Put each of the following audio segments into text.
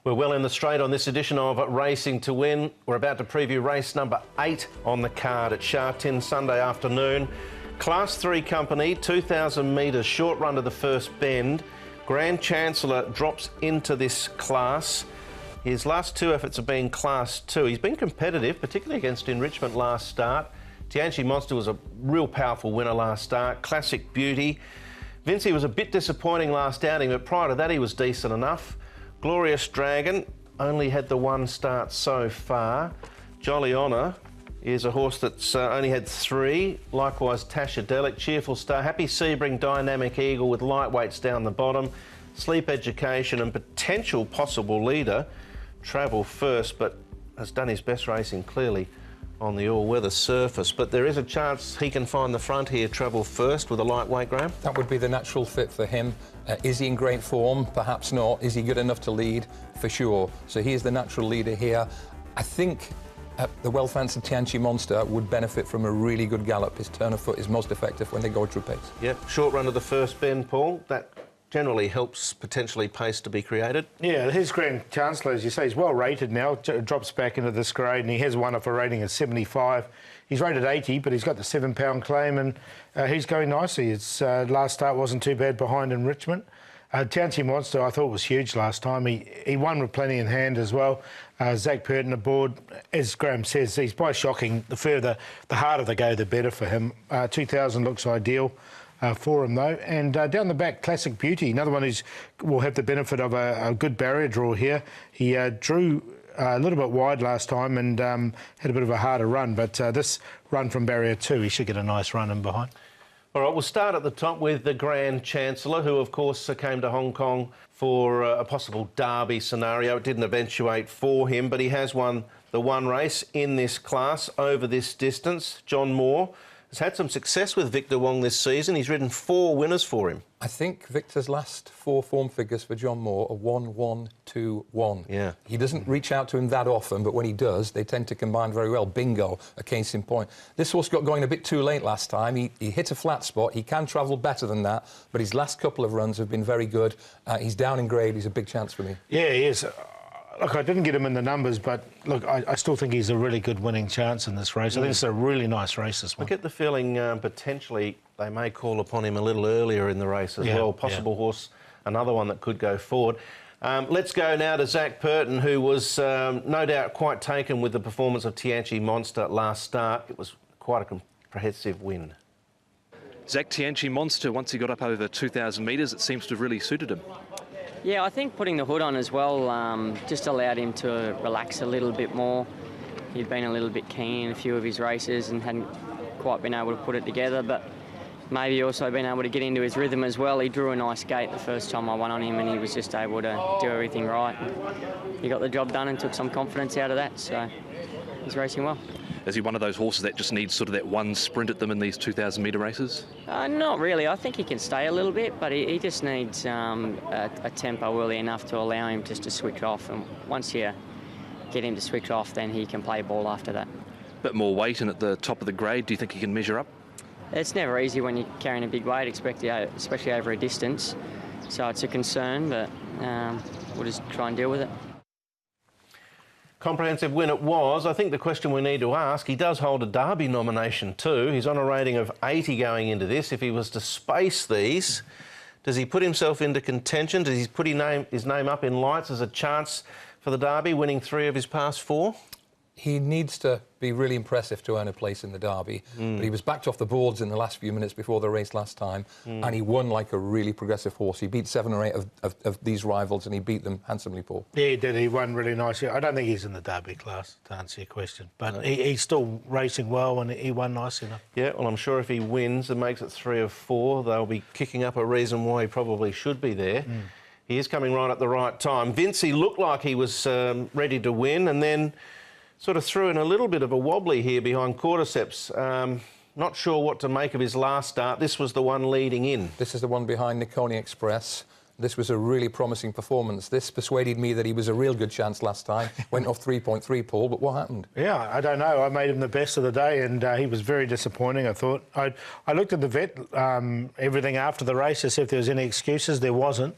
We're well in the straight on this edition of Racing to Win. We're about to preview race number 8 on the card at Sha Tin Sunday afternoon. Class 3 company, 2,000 metres, short run to the first bend. Grand Chancellor drops into this class. His last 2 efforts have been Class 2. He's been competitive, particularly against Enrichment last start. Tianchi Monster was a real powerful winner last start. Classic Beauty. Vinci was a bit disappointing last outing, but prior to that he was decent enough. Glorious Dragon only had the 1 start so far. Jolly Honour is a horse that's only had 3. Likewise, Tashadelic, Cheerful Star, Happy Sebring, Dynamic Eagle with lightweights down the bottom. Sleep Education and potential possible leader, Travel First, but has done his best racing clearly on the all-weather surface. But there is a chance he can find the front here, Travel First, with a lightweight, Graham? That would be the natural fit for him. Is he in great form? Perhaps not. Is he good enough to lead? For sure. So he is the natural leader here. I think the well-fancied Tianchi Monster would benefit from a really good gallop. His turn of foot is most effective when they go through pace. Yep, short run to the first bend, Paul. That generally helps potentially pace to be created. Yeah, his Grand Chancellor, as you say, is well rated now, drops back into this grade, and he has won off a rating of 75. He's rated 80, but he's got the £7 claim, and he's going nicely. His last start wasn't too bad behind Enrichment. Tianchi Monster, I thought, was huge last time. He won with plenty in hand as well. Zach Purton aboard, as Graham says, he's by shocking. The further, the harder they go, the better for him. 2,000 looks ideal for him, though. And down the back, Classic Beauty, another one who will have the benefit of a good barrier draw here. He drew a little bit wide last time and had a bit of a harder run, but this run from barrier 2, he should get a nice run in behind. All right, we'll start at the top with the Grand Chancellor, who, of course, came to Hong Kong for a possible derby scenario. It didn't eventuate for him, but he has won the 1 race in this class over this distance. John Moore has had some success with Victor Wong this season. He's ridden 4 winners for him. I think Victor's last 4 form figures for John Moore are 1, 1, 2, 1. Yeah. He doesn't reach out to him that often, but when he does, they tend to combine very well. Bingo, a case in point. This horse got going a bit too late last time. He hit a flat spot. He can travel better than that, but his last couple of runs have been very good. He's down in grade. He's a big chance for me. Yeah, he is. Look, I didn't get him in the numbers, but look, I still think he's a really good winning chance in this race. I think it's a really nice race, this one. I get the feeling potentially they may call upon him a little earlier in the race as well. Possible horse, another one that could go forward. Let's go now to Zach Purton, who was no doubt quite taken with the performance of Tianchi Monster last start. It was quite a comprehensive win. Zach, Tianchi Monster, once he got up over 2,000 metres, it seems to have really suited him. Yeah, I think putting the hood on as well just allowed him to relax a little bit more. He'd been a little bit keen in a few of his races and hadn't quite been able to put it together, but maybe also been able to get into his rhythm as well. He drew a nice gate the first time I won on him, and he was just able to do everything right. He got the job done and took some confidence out of that, so he's racing well. Is he one of those horses that just needs sort of that 1 sprint at them in these 2,000 metre races? Not really. I think he can stay a little bit, but he just needs a tempo early enough to allow him just to switch off. And once you get him to switch off, then he can play ball after that. Bit more weight and at the top of the grade, do you think he can measure up? It's never easy when you're carrying a big weight, especially over a distance. So it's a concern, but we'll just try and deal with it. Comprehensive win it was. I think the question we need to ask, he does hold a Derby nomination too. He's on a rating of 80 going into this. If he was to space these, does he put himself into contention? Does he put his name up in lights as a chance for the Derby, winning 3 of his past 4? He needs to be really impressive to earn a place in the Derby. But he was backed off the boards in the last few minutes before the race last time, and he won like a really progressive horse. He beat 7 or 8 of these rivals, and he beat them handsomely, Paul. Yeah, he did. He won really nicely. I don't think he's in the Derby class, to answer your question, but he's still racing well, and he won nicely enough. Yeah, well, I'm sure if he wins and makes it 3 of 4, they'll be kicking up a reason why he probably should be there. He is coming right at the right time. Vinci looked like he was ready to win, and then sort of threw in a little bit of a wobbly here behind Cordyceps. Not sure what to make of his last start. This was the one leading in. This is the one behind Nikoni Express. This was a really promising performance. This persuaded me that he was a real good chance last time. Went off 3.3, Paul, but what happened? Yeah, I don't know. I made him the best of the day, and he was very disappointing, I thought. I looked at the vet, everything after the race, to see if there was any excuses. There wasn't.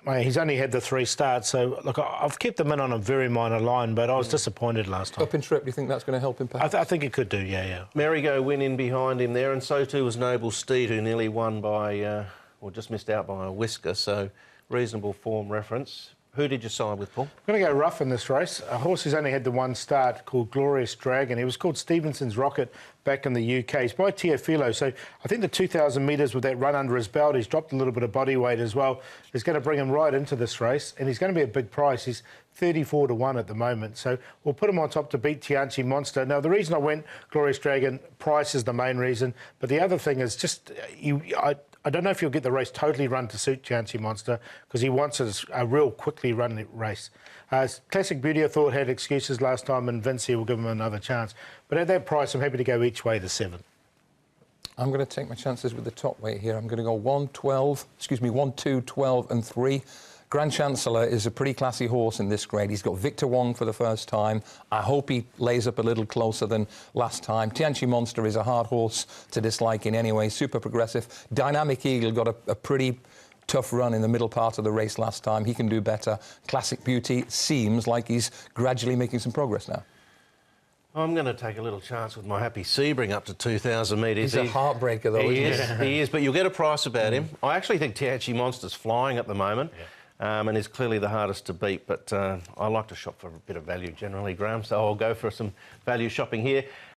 He's only had the 3 starts, so look, I've kept him in on a very minor line, but I was disappointed last time. Up in trip, do you think that's going to help him perhaps? I think it could do, yeah. Merrigo win in behind him there, and so too was Noble Steed, who nearly won by, or just missed out by a whisker, so reasonable form reference. Who did you side with, Paul? I'm going to go rough in this race. A horse who's only had the 1 start called Glorious Dragon. He was called Stevenson's Rocket back in the UK. He's by Teofilo, so I think the 2,000 metres with that run under his belt, he's dropped a little bit of body weight as well, is going to bring him right into this race, and he's going to be a big price. He's 34 to 1 at the moment, so we'll put him on top to beat Tianchi Monster. Now, the reason I went Glorious Dragon, price is the main reason, but the other thing is just, I don't know if you'll get the race totally run to suit Tianchi Monster, because he wants a real quickly run race. Classic Beauty, I thought, had excuses last time, and Vinci will give him another chance. But at that price, I'm happy to go each way to 7. I'm going to take my chances with the top weight here. I'm going to go 1, 2, 12 and 3. Grand Chancellor is a pretty classy horse in this grade. He's got Victor Wong for the first time. I hope he lays up a little closer than last time. Tianchi Monster is a hard horse to dislike in any way. Super progressive. Dynamic Eagle got a pretty tough run in the middle part of the race last time. He can do better. Classic Beauty seems like he's gradually making some progress now. I'm going to take a little chance with my Happy Sebring up to 2,000 metres. He's a heartbreaker, though, isn't he? He is, but you'll get a price about him. I actually think Tianchi Monster's flying at the moment. And is clearly the hardest to beat, but I like to shop for a bit of value generally, Graham, so I'll go for some value shopping here.